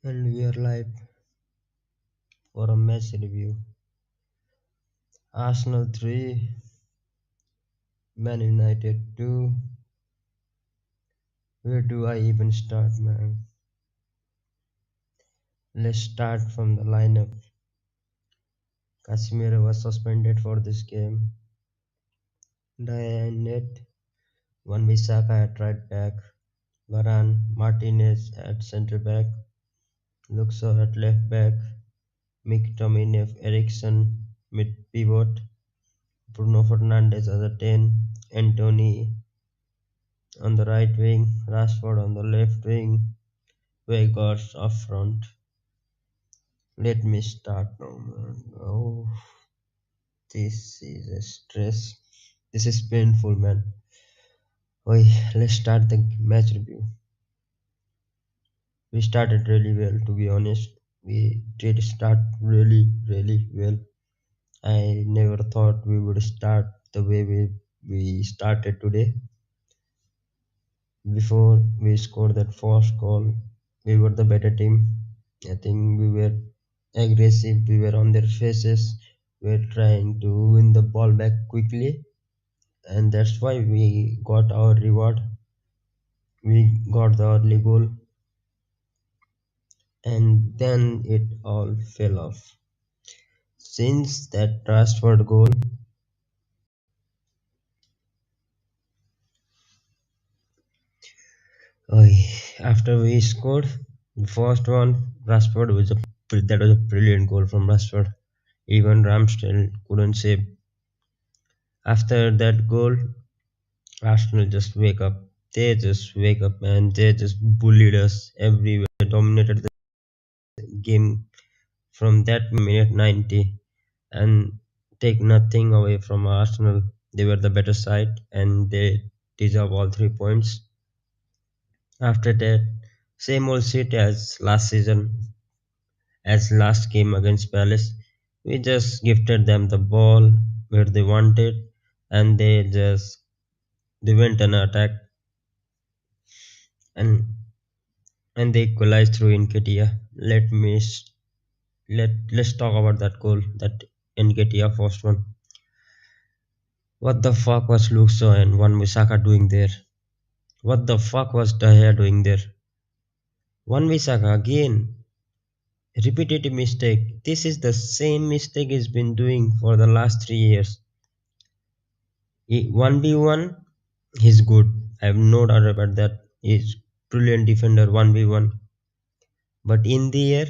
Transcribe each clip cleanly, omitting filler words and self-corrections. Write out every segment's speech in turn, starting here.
And we are live for a match review. Arsenal 3, Man United 2. Where do I even start, man? Let's start from the lineup. Casemiro was suspended for this game. Diane, Wan-Bissaka at right back. Varane, Martinez at centre back. Luxor at left back. McTominay, Eriksen mid pivot. Bruno Fernandes as a 10. Anthony on the right wing. Rashford on the left wing. Vegas up front. Let me start now, man. Oh, this is a stress. This is painful, man. Okay, let's start the match review. We started really well, to be honest. We did start really well. I never thought we would start the way we started today. Before we scored that first goal, we were the better team. I think we were aggressive, we were on their faces, we were trying to win the ball back quickly, and that's why we got our reward. We got the early goal, and then it all fell off. Since that Rashford goal, after we scored the first one, Rashford was that was a brilliant goal from Rashford. Even Ramsdale couldn't save. After that goal, Arsenal just wake up. They just wake up, man. They just bullied us everywhere, dominated the game from that minute 90, and take nothing away from Arsenal. They were the better side and they deserve all 3 points. After that, same old shit as last season, as last game against Palace. We just gifted them the ball where they wanted, and they went and attack, and they equalized through Nketiah. Let's talk about that goal, that Nketiah first one. What the fuck was Luxor and Wan-Bissaka doing there? What the fuck was De Gea doing there? Wan-Bissaka again, repetitive mistake. This is the same mistake he's been doing for the last 3 years. 1v1, he's good. I have no doubt about that. He's brilliant defender 1v1. But in the air,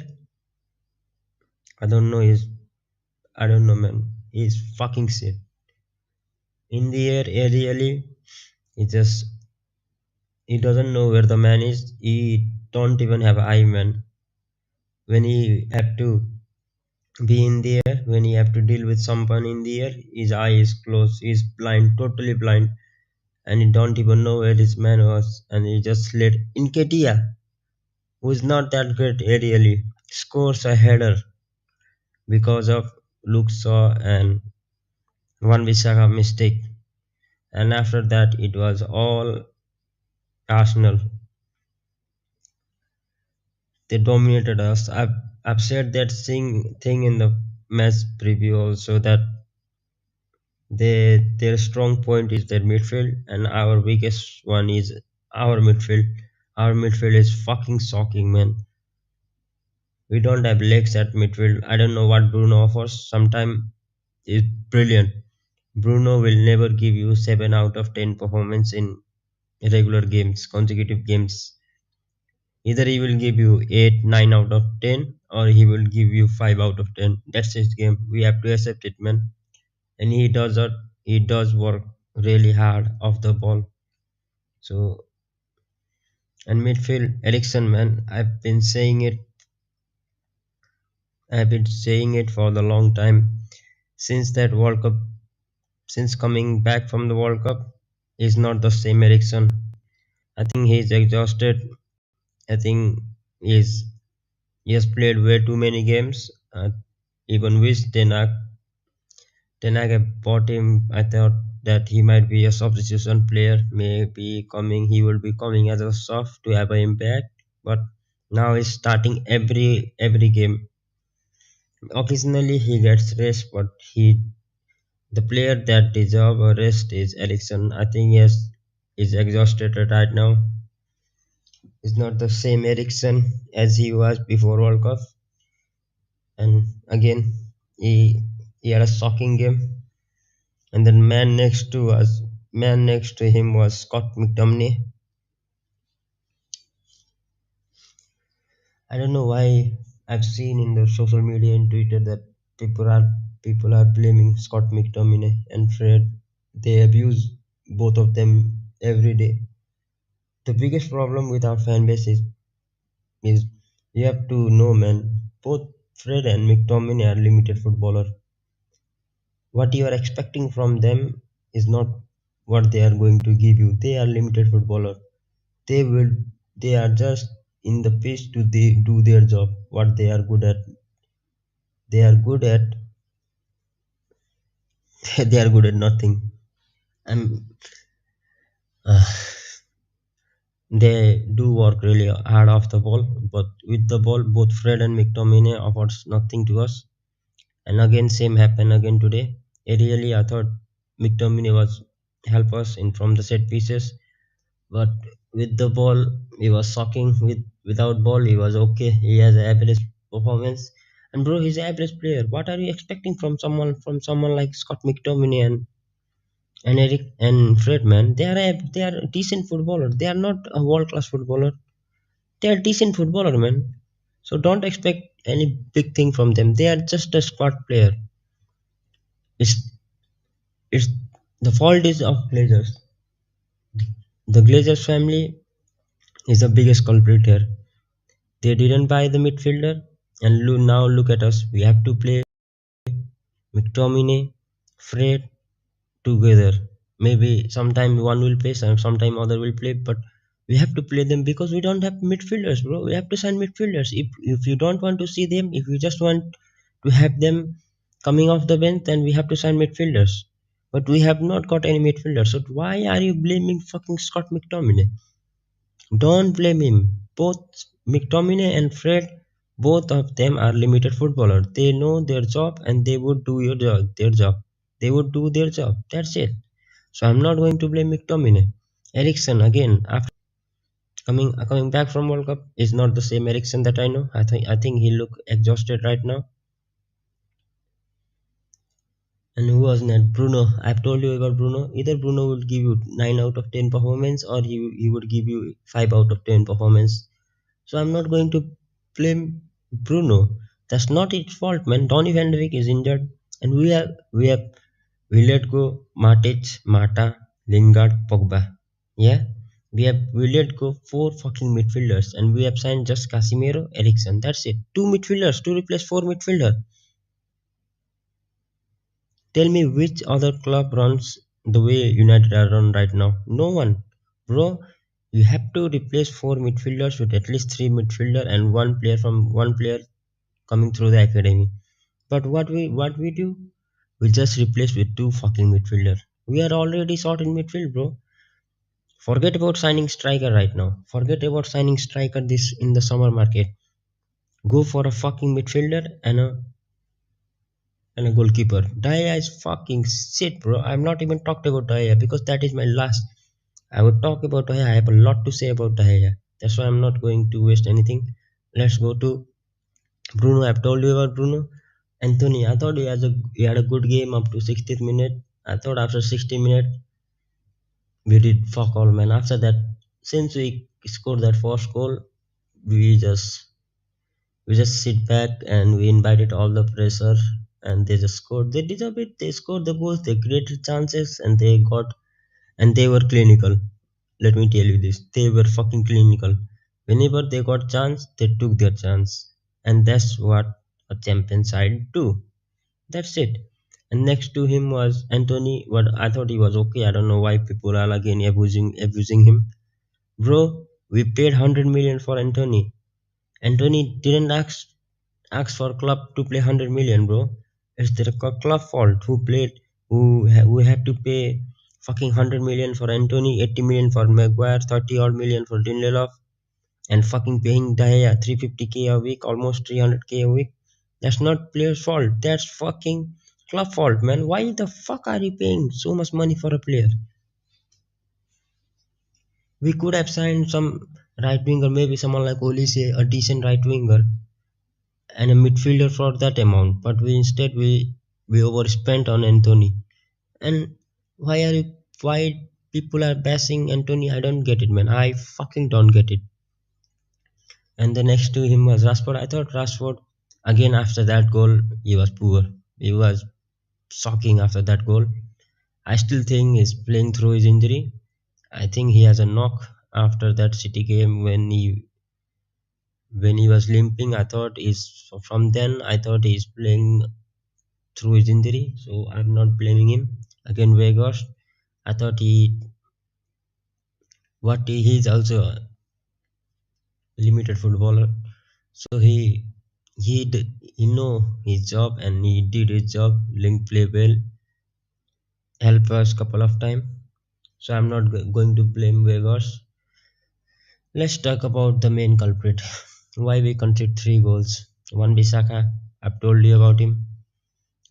I don't know. I don't know, man. He's fucking shit. In the air, aerially, he he doesn't know where the man is. He don't even have eye, man. When he have to be in the air, when he have to deal with someone in the air, his eye is closed. He's blind, totally blind, and he don't even know where his man was. And he just let Nketiah, who is not that great aerially, scores a header because of Luxor and Wan-Bissaka mistake. And after that, it was all Arsenal. They dominated us. I've said that thing in the match preview also, that their strong point is their midfield and our weakest one is our midfield. Our midfield is fucking shocking, man. We don't have legs at midfield. I don't know what Bruno offers. Sometimes it's brilliant. Bruno will never give you 7 out of 10 performance in regular games, consecutive games. Either he will give you 8, 9 out of 10, or he will give you 5 out of 10. That's his game. We have to accept it, man. And he does work really hard off the ball. So, and midfield, Eriksen, man, I've been saying it for the long time. Since that World Cup, since coming back from the World Cup, he's not the same Eriksen. I think he's exhausted. I think he's he has played way too many games. Even wish Ten Hag bought him. I thought that he might be a substitution player, maybe coming. He will be coming as a sub to have an impact. But Now he's starting every game. Occasionally he gets rest, but he the player that deserve a rest is Ericsson. I think yes, is exhausted right now. He's not the same Ericsson as he was before World Cup. And again, he had a shocking game. And then man next to him was Scott McTominay. I don't know why I've seen in the social media and Twitter that people are blaming Scott McTominay and Fred. They abuse both of them every day. The biggest problem with our fan base is you have to know, man. Both Fred and McTominay are limited footballer. What you are expecting from them is not what they are going to give you. They are limited footballer. They will. They are just in the pitch to do their job. What they are good at. They are good at. They are good at nothing. And uh, they do work really hard off the ball, but with the ball, both Fred and McTominay offers nothing to us. And again, same happened again today. Really, I thought McTominay was help us in from the set pieces, but with the ball, he was sucking. Without ball, he was okay. He has an average performance. And bro, he's an average player. What are you expecting from someone like Scott McTominay and Eric and Fred? Man, they are a decent footballer. They are not a world class footballer. They are decent footballer, man. So don't expect any big thing from them. They are just a squad player. It's it's the fault is of Glazers. The Glazers family is the biggest culprit here. They didn't buy the midfielder, and now look at us. We have to play McTominay, Fred together. Maybe sometime one will play, sometime other will play, but we have to play them because we don't have midfielders, bro. We have to sign midfielders. If you don't want to see them, if you just want to have them coming off the bench, then we have to sign midfielders. But we have not got any midfielders. So why are you blaming fucking Scott McTominay? Don't blame him. Both McTominay and Fred, both of them are limited footballers. They know their job and they would do their job. They would do their job. That's it. So I'm not going to blame McTominay. Ericsson again after coming back from World Cup is not the same Ericsson that I know. I think he look exhausted right now. And who was that? Bruno. I've told you about Bruno. Either Bruno will give you 9 out of 10 performance or he would give you 5 out of 10 performance. So I'm not going to blame Bruno. That's not his fault, man. Donny van de Beek is injured, and we let go Matic, Mata, Lingard, Pogba. Yeah, we let go four fucking midfielders, and we have signed just Casemiro, Eriksen. That's it. Two midfielders to replace four midfielder. Tell me which other club runs the way United are run right now? No one, bro. You have to replace four midfielders with at least three midfielder and one player coming through the academy. But what we do? We just replace with two fucking midfielder. We are already short in midfield, bro. Forget about signing striker right now. Forget about signing striker this in the summer market. Go for a fucking midfielder and a goalkeeper. Daya is fucking shit, bro. I'm not even talked about Daya because that is my last. I would talk about Daya. I have a lot to say about Daya. That's why I'm not going to waste anything. Let's go to Bruno. I've told you about Bruno. Anthony, I thought he had a good game up to 60th minute. I thought after 60 minutes we did fuck all, man. After that, since we scored that first goal, we just we just sit back and we invited all the pressure and they just scored. They deserve it. They scored the goals. They created chances and they were clinical. Let me tell you this. They were fucking clinical. Whenever they got chance, they took their chance. And that's what a champion side do. That's it. And next to him was Anthony. What I thought he was okay. I don't know why people are again abusing him. Bro, we paid 100 million for Anthony. Anthony didn't ask for club to play 100 million, bro. It's their club fault who had to pay fucking 100 million for Anthony, 80 million for Maguire, 30 odd million for Lindelof, and fucking paying Daya 350k a week, almost 300k a week. That's not player's fault. That's fucking club fault, man. Why the fuck are you paying so much money for a player? We could have signed some right winger, maybe someone like Olise, a decent right winger, and a midfielder for that amount. But we overspent on Anthony. And why are you why people are bashing Anthony? I don't get it, man. I fucking don't get it. And the next to him was Rashford. I thought Rashford again after that goal he was poor. He was shocking after that goal. I still think he's playing through his injury. I think he has a knock after that City game when he was limping. I thought he's from then I thought he's playing through his injury. So I'm not blaming him. Again Vegas. I thought he's also a limited footballer. So he know his job and he did his job. Link play well, help us couple of time. So I'm not going to blame Vegas. Let's talk about the main culprit. Why we conceded 3 goals. One Bisaka, I've told you about him.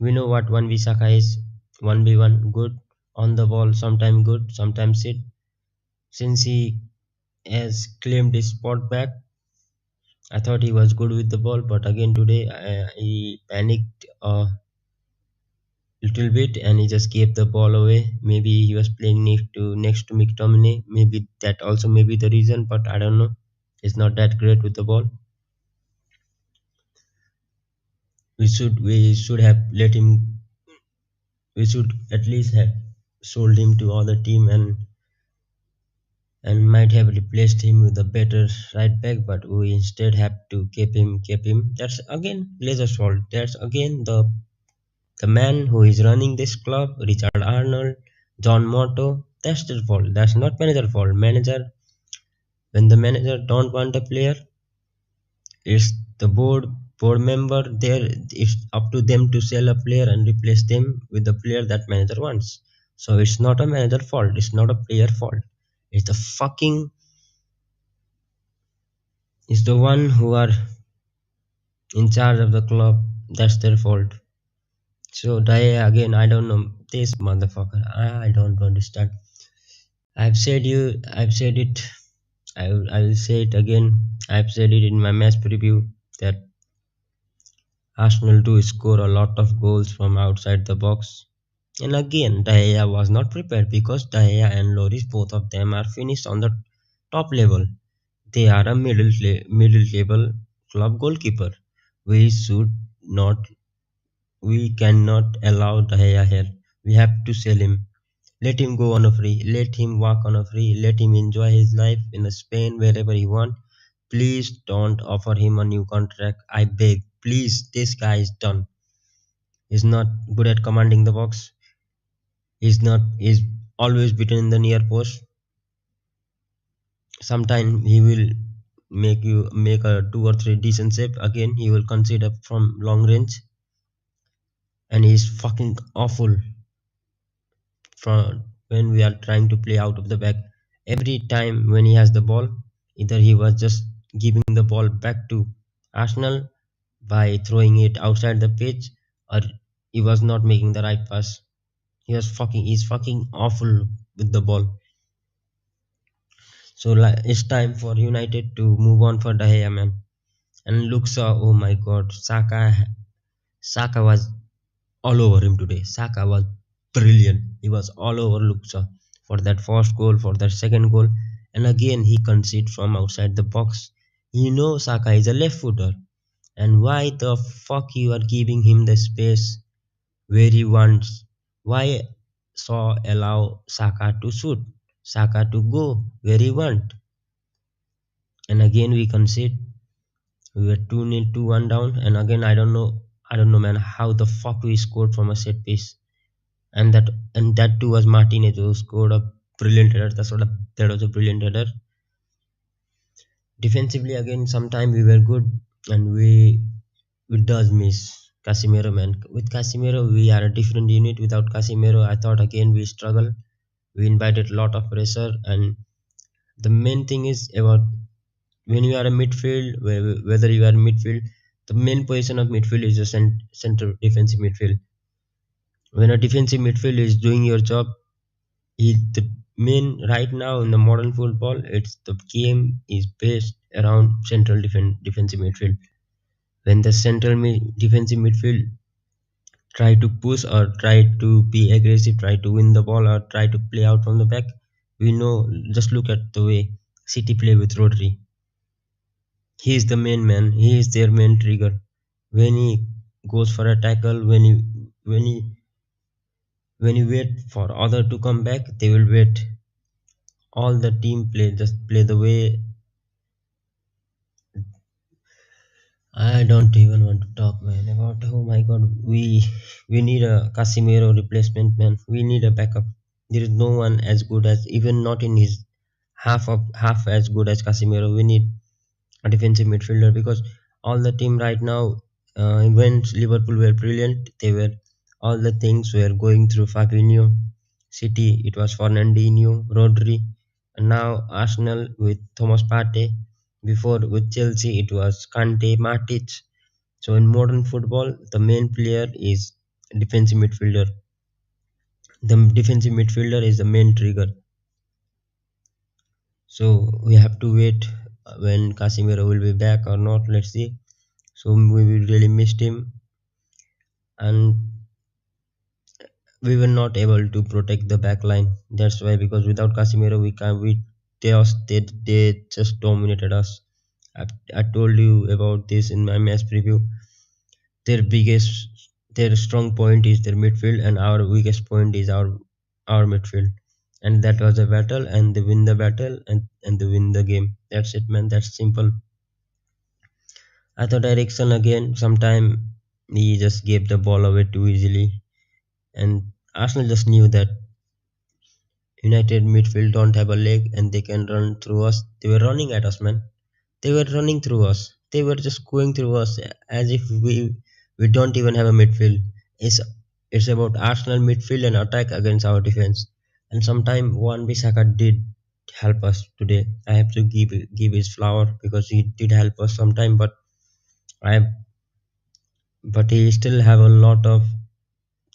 We know what one Bisaka is. 1v1 good on the ball, sometimes good, sometimes sit. Since he has claimed his spot back, I thought he was good with the ball, but again today he panicked a little bit and he just gave the ball away. Maybe he was playing next to McTominay. Maybe that also may be the reason, but I don't know. He's not that great with the ball. We should have let him. We should at least have sold him to other team and might have replaced him with a better right back, but we instead have to keep him. That's again Glazer's fault. That's again the man who is running this club, Richard Arnold, John Motto. That's their fault. That's not manager fault. Manager, when the manager don't want a player, it's the board member there. It's up to them to sell a player and replace them with the player that manager wants. So it's not a manager fault. It's not a player fault. It's the fucking it's the one who are in charge of the club. That's their fault. So Daya again, I don't know this motherfucker. I don't understand. I've said it. I will say it again. I've said it in my match preview that Arsenal do score a lot of goals from outside the box. And again, Daya was not prepared because Daya and Loris, both of them are finished on the top level. They are a middle level club goalkeeper. We should not we cannot allow Daya here. We have to sell him. Let him go on a free. Let him walk on a free. Let him enjoy his life in Spain wherever he wants. Please don't offer him a new contract. I beg. Please, this guy is done. He's not good at commanding the box. He's always beaten in the near post. Sometimes he will make a 2 or 3 decent save. Again, he will concede up from long range. And he's fucking awful from when we are trying to play out of the back. Every time when he has the ball, either he was just giving the ball back to Arsenal by throwing it outside the pitch, or he was not making the right pass. He's fucking awful with the ball. So it's time for United to move on for De Gea, man. And Luxa, oh my god, Saka was all over him today. Saka was brilliant. He was all over Luxa for that first goal, for that second goal, and again he conceded from outside the box. You know Saka is a left footer, and why the fuck you are giving him the space where he wants? Why so allow Saka to shoot, Saka to go where he want? And again we concede. We were 2-0, 2-1 down, and again I don't know, man, how the fuck we scored from a set piece. And that too was Martinez who scored a brilliant header. That was a brilliant header. Defensively again, sometime we were good, and we does miss Casemiro, man. With Casemiro, we are a different unit. Without Casemiro, I thought again we struggle. We invited a lot of pressure, and the main thing is about when you are a midfield, whether you are midfield, the main position of midfield is a center defensive midfield. When a defensive midfield is doing your job, the main right now in the modern football, it's the game is based around central defensive midfield. When the defensive midfield try to push or try to be aggressive, try to win the ball or try to play out from the back, we know, just look at the way City play with Rodri. He is the main man, he is their main trigger. When he goes for a tackle, when he wait for other to come back, they will wait. All the team play just play the way. I don't even want to talk, man, about, oh my god, we need a Casemiro replacement, man. We need a backup. There is no one as good as, even not in his half as good as Casemiro. We need a defensive midfielder because all the team right now, when Liverpool were brilliant, they were, all the things were going through Fabinho. City, it was Fernandinho, Rodri, and now Arsenal with Thomas Partey. Before with Chelsea, it was Kante, Matic. So in modern football, the main player is defensive midfielder. The defensive midfielder is the main trigger. So we have to wait when Casemiro will be back or not. Let's see. So we really missed him, and we were not able to protect the back line. That's why, because without Casemiro, we can we they just dominated us. I told you about this in my match preview. Their biggest, their strong point is their midfield, and our weakest point is our midfield. And that was a battle, and they win the battle, and they win the game. That's it, man. That's simple. I thought Ericsson again. Sometime he just gave the ball away too easily, and Arsenal just knew that United midfield don't have a leg and they can run through us. They were running at us, man. They were running through us. They were just going through us as if we don't even have a midfield. It's it's about Arsenal midfield and attack against our defense. And sometime Wan Bissaka did help us today. I have to give his flower because he did help us sometime, I but he still have a lot of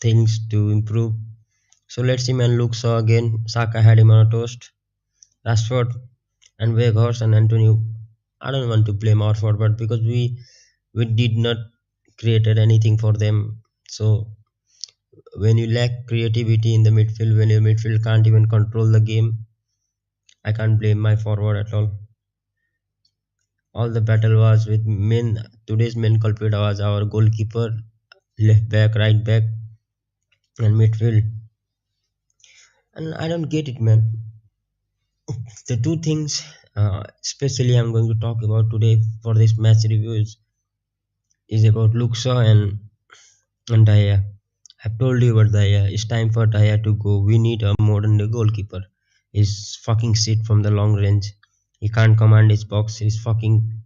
things to improve. So let's see, man. Luke Shaw again. Saka had him on a toast. Rashford and Weghorst and Antonio. I don't want to blame Rashford, but because we did not created anything for them. So when you lack creativity in the midfield, when your midfield can't even control the game, I can't blame my forward at all. All the battle was with men. Today's main culprit was our goalkeeper, left back, right back, and midfield. And I don't get it, man. The two things, especially I'm going to talk about today for this match review is about Luxa and Daya. I've told you about Daya. It's time for Daya to go. We need a modern day goalkeeper. He's fucking shit from the long range. He can't command his box. He's fucking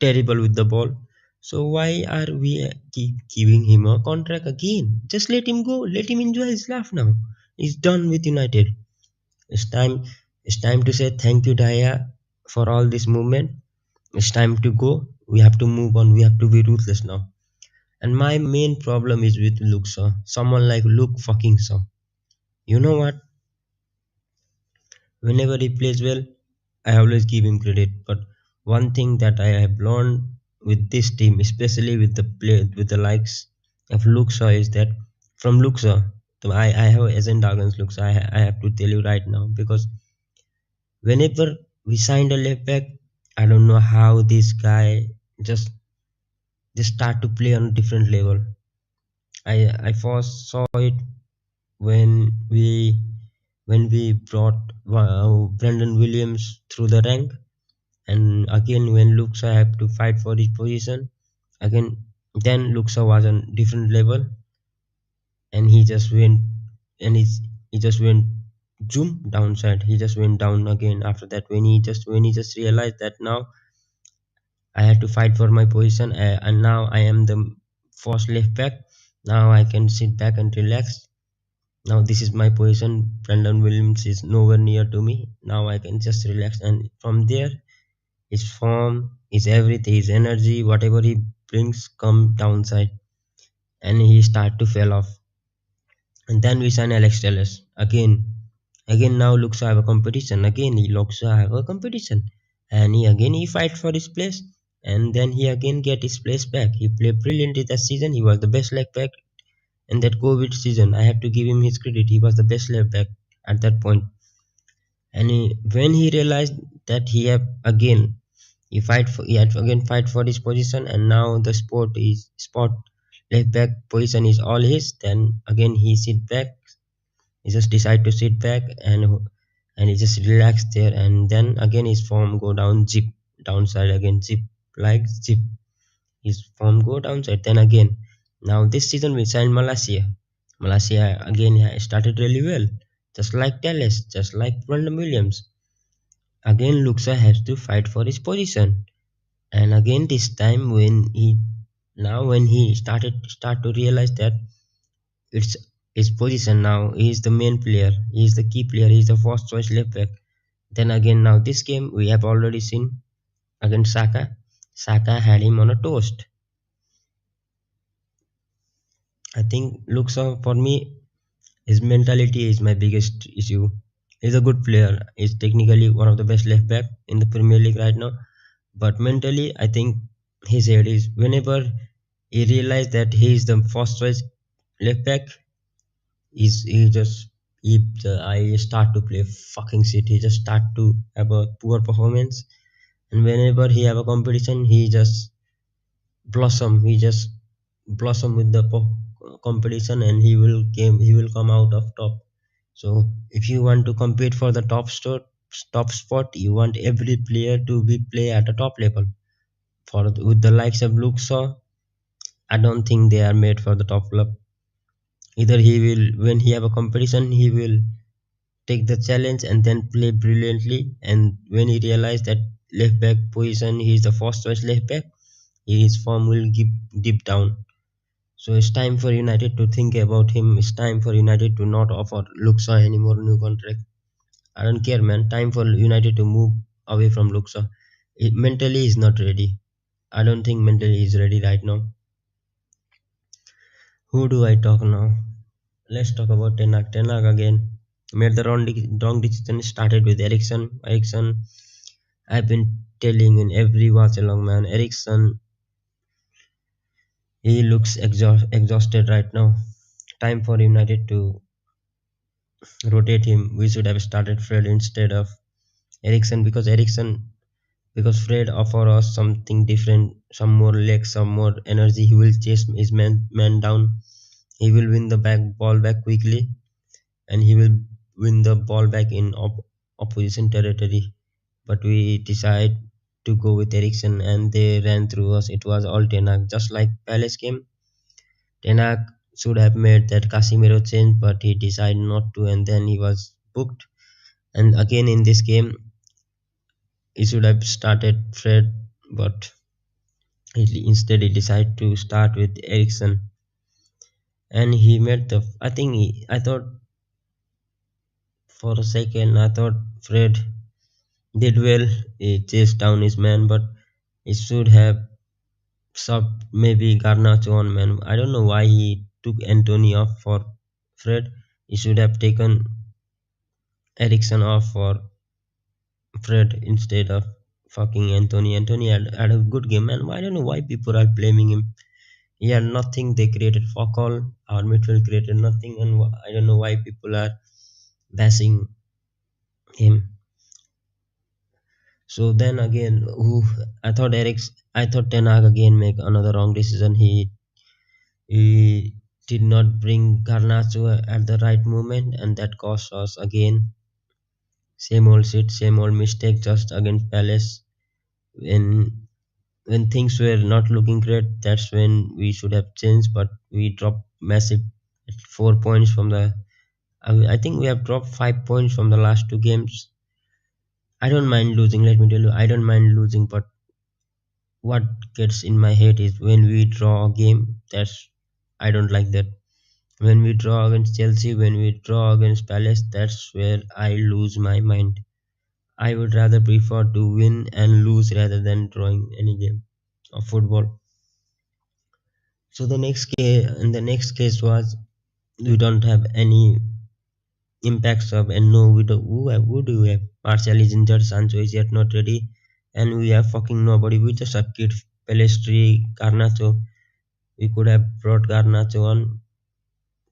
terrible with the ball. So why are we keep giving him a contract again? Just let him go. Let him enjoy his life now. He's done with United. It's time. It's time to say thank you, Daya, for all this movement. It's time to go. We have to move on. We have to be ruthless now. And my main problem is with Luke Shaw. Someone like Luke fucking Shaw. You know what? Whenever he plays well, I always give him credit. But one thing that I have learned with this team, especially with the play with the likes of Luke Shaw, is that from Luke Shaw, so I have an agenda against Luke Shaw. I have to tell you right now because whenever we signed a left back, I don't know how this guy just just start to play on a different level. I first saw it when we brought Brendan Williams through the rank, and again when Luxa had to fight for his position, again then Luxa was on different level, and he just went and he just went zoom downside. He just went down again after that when he just realized that now I had to fight for my position, and now I am the first left back. Now I can sit back and relax. Now this is my position. Brandon Williams is nowhere near to me. Now I can just relax, and from there His form, his everything, his energy, whatever he brings come downside, and he start to fall off. And then we sign Alex Telles again. Again now looks to have a competition. Again he looks to have a competition, and he fight for his place, and then he again get his place back. He played brilliantly that season. He was the best left back in that COVID season. I have to give him his credit. He was the best left back at that point. And when he realized that he had to again fight for his position, and now the spot left back position is all his. Then again he sit back. He just decide to sit back, and he just relax there, and then again his form go down zip, downside again zip, like zip. His form go downside. Then again, now this season we signed Malaysia. Malaysia again started really well, just like Dallas, just like Brandon Williams. Again, Luxa has to fight for his position, and again this time when he start to realize that it's his position now, he is the main player, he is the key player, he is the first choice left back. Then again, now this game we have already seen against Saka. Saka had him on a toast. I think Luxa, for me, his mentality is my biggest issue. He's a good player. He's technically one of the best left back in the Premier League right now. But mentally, I think his head is whenever he realized that he is the first choice left back, he just I start to play fucking shit. He just start to have a poor performance, and whenever he have a competition, he just blossom with the competition, and he will come out of top. So if you want to compete for the top spot, you want every player to be play at a top level. For with the likes of Luke Shaw, I don't think they are made for the top club. Either he will, when he have a competition, he will take the challenge and then play brilliantly. And when he realize that left back position, he is the first choice left back, his form will give deep down. So it's time for United to think about him. It's time for United to not offer Luxa anymore new contract. I don't care, man. Time for United to move away from Luxa. Mentally, he's not ready. I don't think mentally he's ready right now. Who do I talk now? Let's talk about Ten Hag. Ten Hag again made the wrong decision. Started with Ericsson. Ericsson, I've been telling in every watch along, man. Ericsson, he looks exhausted right now. Time for United to rotate him. We should have started Fred instead of Ericsson, because Fred offer us something different, some more legs, some more energy. He will chase his man down. He will win the ball back quickly, and he will win the ball back in opposition territory. But we decide to go with Ericsson, and they ran through us. It was all Ten Hag, just like Palace game. Ten Hag should have made that Casemiro change, but he decided not to, and then he was booked. And again in this game, he should have started Fred, but instead he decided to start with Ericsson. And he made the. I thought for a second, I thought Fred did well. He chased down his man, but he should have subbed maybe Garnacho on, man. I don't know why he took Anthony off for Fred. He should have taken Ericsson off for Fred instead of fucking Anthony. Anthony had a good game, man. I don't know why people are blaming him. He had nothing. They created fuck all. Our midfield created nothing, and I don't know why people are bashing him. So then again, I thought Ten Hag again make another wrong decision. He did not bring Garnacho at the right moment, and that cost us again. Same old shit, same old mistake, just against Palace. When when things were not looking great, that's when we should have changed. But we dropped massive 4 points from the. I think we have dropped 5 points from the last two games. I don't mind losing. Let me tell you, I don't mind losing. But what gets in my head is when we draw a game. That's I don't like that. When we draw against Chelsea, when we draw against Palace, that's where I lose my mind. I would rather prefer to win and lose rather than drawing any game of football. So the next case, in the next case was we don't have any impacts of, and no, we do who do we have? Martial is injured, Sancho is yet not ready, and we have fucking nobody. We just have kid Pelestri, Garnacho. We could have brought Garnacho on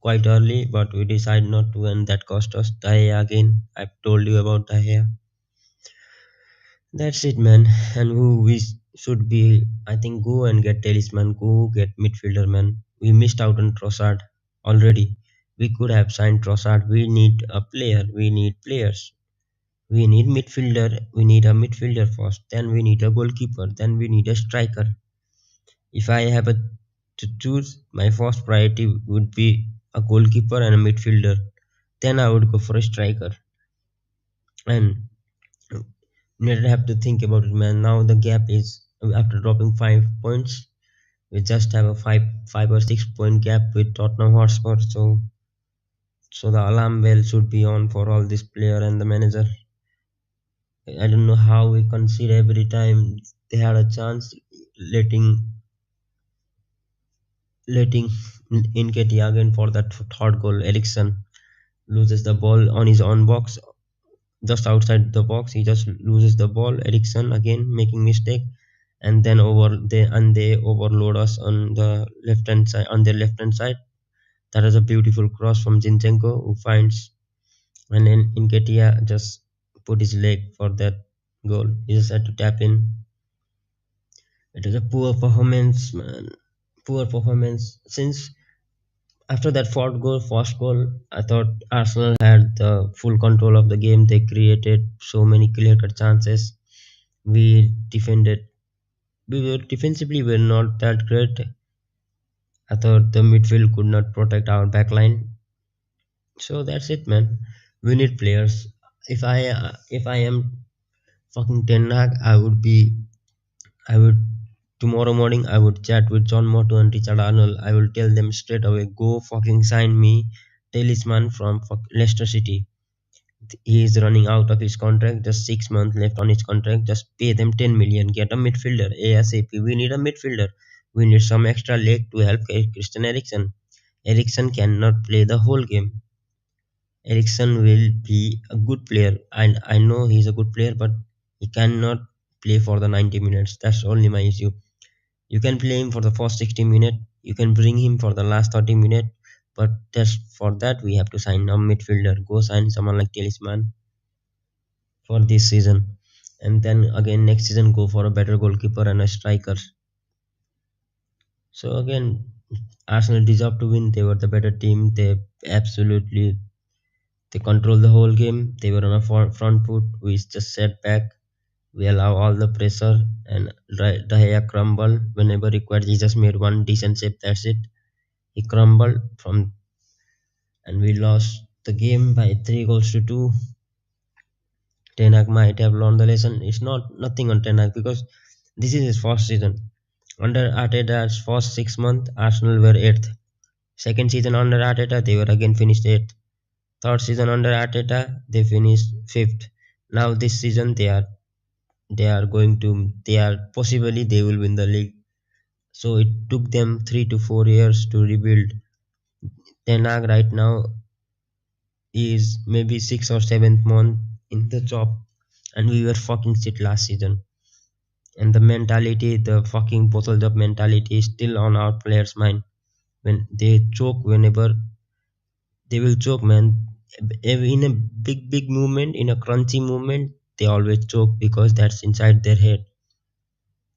quite early, but we decided not to, and that cost us Daya again. I've told you about Daya. That's it, man. And who we should be, I think, go and get talisman, go get midfielder, man. We missed out on Trossard already. We could have signed Trossard. We need a player. We need players. We need midfielder. We need a midfielder first. Then we need a goalkeeper. Then we need a striker. If I have to choose, my first priority would be a goalkeeper and a midfielder. Then I would go for a striker. And you don't have to think about it, man. Now the gap is, after dropping 5 points, we just have a five or 6 point gap with Tottenham Hotspur. So the alarm bell should be on for all this player and the manager. I don't know how we concede every time they had a chance, letting letting Nketiah again for that third goal. Ericsson loses the ball on his own box, just outside the box. He just loses the ball. Ericsson again making mistake, and then they overload us on the left hand side, on their left hand side. That is a beautiful cross from Zinchenko, who finds, and then Nketiah just put his leg for that goal. He just had to tap in. It is a poor performance, man. Poor performance. Since after that first goal, I thought Arsenal had the full control of the game. They created so many clear-cut chances. We defended. We were defensively were not that great. I thought the midfield could not protect our backline. So that's it, man. We need players. If I am fucking Ten Hag, I would tomorrow morning I would chat with John Motto and Richard Arnold. I will tell them straight away, go fucking sign me talisman from Leicester City. He is running out of his contract, just 6 months left on his contract. Just pay them 10 million, get a midfielder ASAP. We need a midfielder. We need some extra leg to help Christian Eriksen. Eriksen cannot play the whole game. Eriksen will be a good player, and I know he's a good player, but he cannot play for the 90 minutes. That's only my issue. You can play him for the first 60 minutes, you can bring him for the last 30 minutes, but just for that we have to sign a midfielder. Go sign someone like Talisman for this season, and then again next season go for a better goalkeeper and a striker. So again, Arsenal deserve to win. They were the better team. Absolutely they controlled the whole game. They were on a front foot. We just sat back. We allow all the pressure, and De Gea crumbled whenever required. He just made one decent save. That's it. He crumbled from, and we lost the game by 3 goals to 2. Ten Hag might have learned the lesson. It's not nothing on Ten Hag, because this is his first season. Under Arteta's first 6 months, Arsenal were eighth. Second season under Arteta, they were again finished eighth. Third season under Arteta, they finished fifth. Now this season they are possibly they will win the league. So it took them 3 to 4 years to rebuild. Ten Hag right now is maybe 6 or 7th month in the job, and we were fucking shit last season. And the mentality, the fucking bottled up mentality, is still on our players' mind. When they choke, whenever they will choke, man. In a big movement, in a crunchy movement, they always choke because that's inside their head.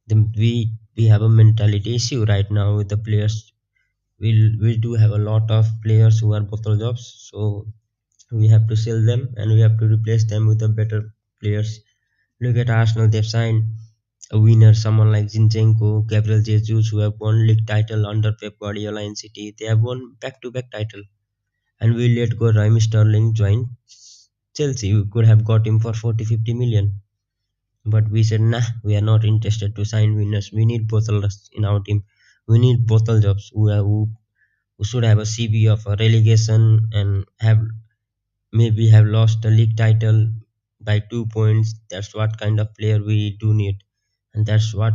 We have a mentality issue right now with the players. We do have a lot of players who are bottle jobs, so we have to sell them and we have to replace them with the better players. Look at Arsenal; they've signed a winner, someone like Zinchenko, Gabriel Jesus, who have won league title under Pep Guardiola in City. They have won back-to-back title, and we let go Raheem Sterling join Chelsea. We could have got him for 40-50 million. But we said, nah, we are not interested to sign winners. We need bottlers in our team. We need bottle jobs who should have a CV of a relegation and have maybe have lost the league title by 2 points. That's what kind of player we do need, and that's what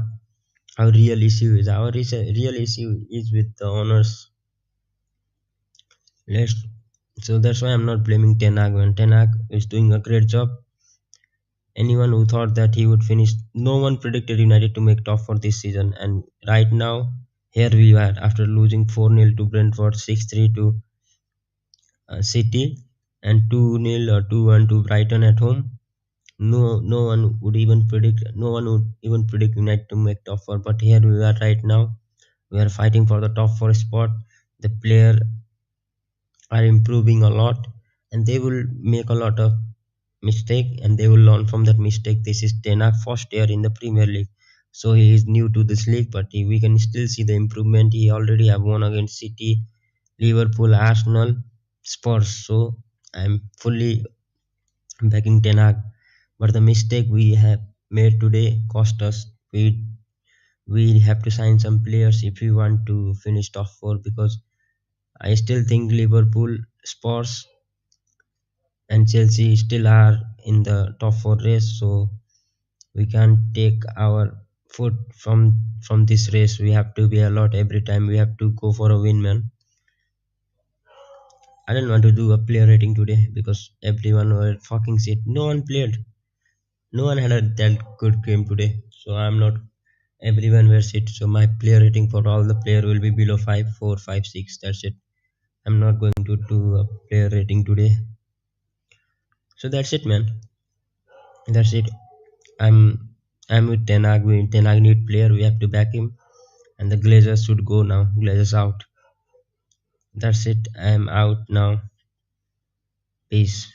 our real issue is. Our real issue is with the owners. Let's so that's why I'm not blaming Ten Hag. When Ten Hag is doing a great job, anyone who thought that he would finish, no one predicted United to make top four this season. And right now, here we are after losing 4-0 to Brentford, 6-3 to City, and 2-0 or 2-1 to Brighton at home. No one would even predict. No one would even predict United to make top four. But here we are right now. We are fighting for the top four spot. The player are improving a lot, and they will make a lot of mistake, and they will learn from that mistake. This is Ten first year in the Premier League, so he is new to this league, but we can still see the improvement. He already have won against City, Liverpool, Arsenal, Spurs. So I'm fully backing Ten Hag. But the mistake we have made today cost us. We have to sign some players if we want to finish top four, because I still think Liverpool, Spurs, and Chelsea still are in the top four race. So we can't take our foot from this race. We have to be alert every time. We have to go for a win, man. I don't want to do a player rating today because everyone were fucking shit. No one played. No one had a that good game today. So I'm not. Everyone were shit. So my player rating for all the player will be below 5, 4, 5, 6. That's it. I'm not going to do a player rating today. So that's it, man. That's it. I'm I'm with Ten Hag. Ten Hag need player. We have to back him. And the Glazers should go now. Glazers out. That's it. I'm out now. Peace.